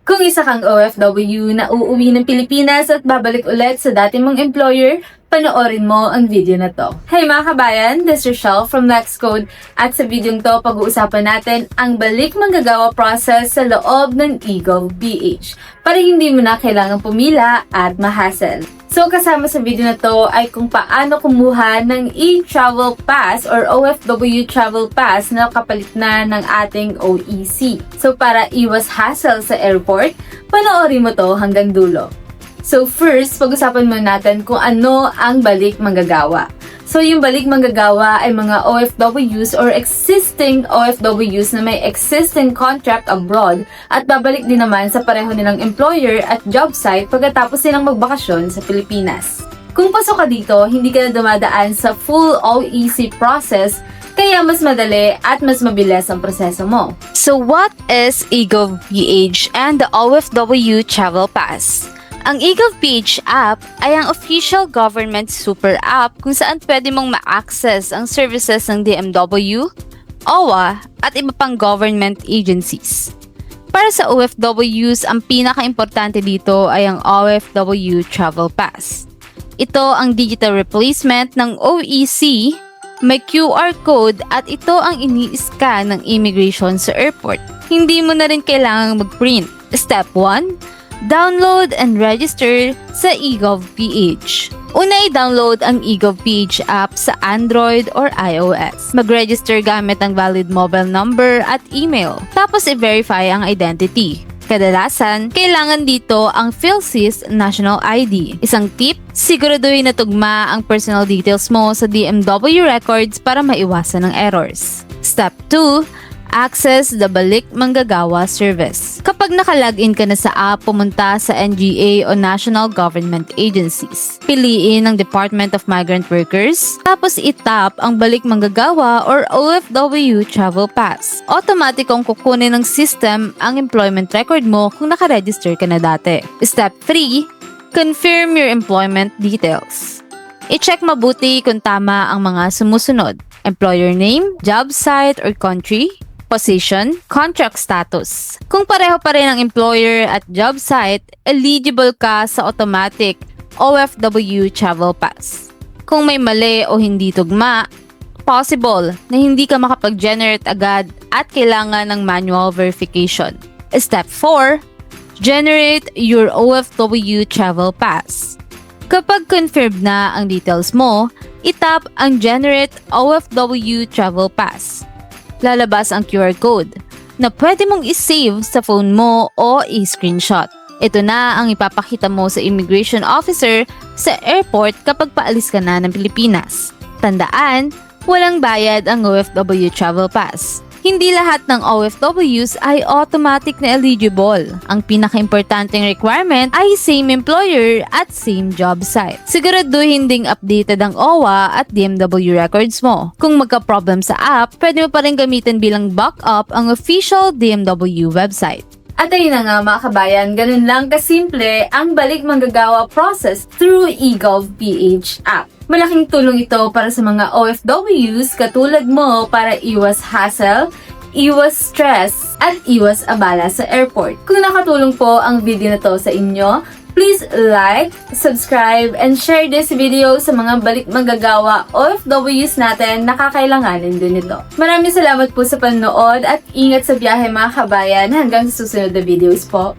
Kung isa kang OFW na uuwi ng Pilipinas at babalik ulit sa dati mong employer, panoorin mo ang video na to. Hey mga kabayan, this is Rochelle from Code at sa video to pag-uusapan natin ang balik manggagawa process sa loob ng eGovPH para hindi mo na kailangang pumila at mahassle. So kasama sa video na to ay kung paano kumuha ng e-travel pass or OFW travel pass na kapalit na ng ating OEC. So para iwas hassle sa airport, panoorin mo to hanggang dulo. So first, pag-usapan muna natin kung ano ang balik manggagawa. So yung balik manggagawa ay mga OFWs or existing OFWs na may existing contract abroad at babalik din naman sa pareho nilang employer at job site pagkatapos nilang magbakasyon sa Pilipinas. Kung pasok ka dito, hindi ka na dumadaan sa full OEC process, kaya mas madali at mas mabilis ang proseso mo. So what is eGovPH and the OFW Travel Pass? Ang eGovPH app ay ang official government super app kung saan pwede mong ma-access ang services ng DMW, OWA at iba pang government agencies. Para sa OFWs, ang pinaka-importante dito ay ang OFW Travel Pass. Ito ang digital replacement ng OEC, may QR code at ito ang ini-scan ng immigration sa airport. Hindi mo na rin kailangang mag-print. Step 1, download and register sa eGovPH. Una i-download ang eGovPH app sa Android or iOS. Mag-register gamit ang valid mobile number at email. Tapos i-verify ang identity. Kadalasan, kailangan dito ang PhilSys National ID. Isang tip, siguraduhin na tugma ang personal details mo sa DMW records para maiwasan ang errors. Step 2, access the Balik Manggagawa service. Kapag nakalagin ka na sa app, pumunta sa NGA o National Government Agencies. Piliin ang Department of Migrant Workers, tapos itap ang Balik Manggagawa or OFW Travel Pass. Automatikong kukunin ng system ang employment record mo kung nakaregister ka na dati. Step 3, confirm your employment details. I-check mabuti kung tama ang mga sumusunod. Employer name, job site or country, position, contract status. Kung pareho pa rin ang employer at job site, eligible ka sa automatic OFW Travel Pass. Kung may mali o hindi tugma, possible na hindi ka makapag-generate agad at kailangan ng manual verification. Step 4, generate your OFW Travel Pass. Kapag confirmed na ang details mo, itap ang Generate OFW Travel Pass. Lalabas ang QR code na pwede mong i-save sa phone mo o i-screenshot. Ito na ang ipapakita mo sa immigration officer sa airport kapag paalis ka na ng Pilipinas. Tandaan, walang bayad ang OFW Travel Pass. Hindi lahat ng OFWs ay automatic na eligible. Ang pinaka-importanting requirement ay same employer at same job site. Siguraduhin ding updated ang OWA at DMW records mo. Kung magka-problem sa app, pwede mo pa rin gamitin bilang backup ang official DMW website. At ayun na nga mga kabayan, ganun lang kasimple ang balik manggagawa process through eGovPH app. Malaking tulong ito para sa mga OFWs katulad mo para iwas hassle, iwas stress, at iwas abala sa airport. Kung nakatulong po ang video na to sa inyo, please like, subscribe, and share this video sa mga balik manggagawa OFWs natin na kakailanganin din ito. Maraming salamat po sa panonood at ingat sa biyahe mga kabayan hanggang sa susunod na videos po.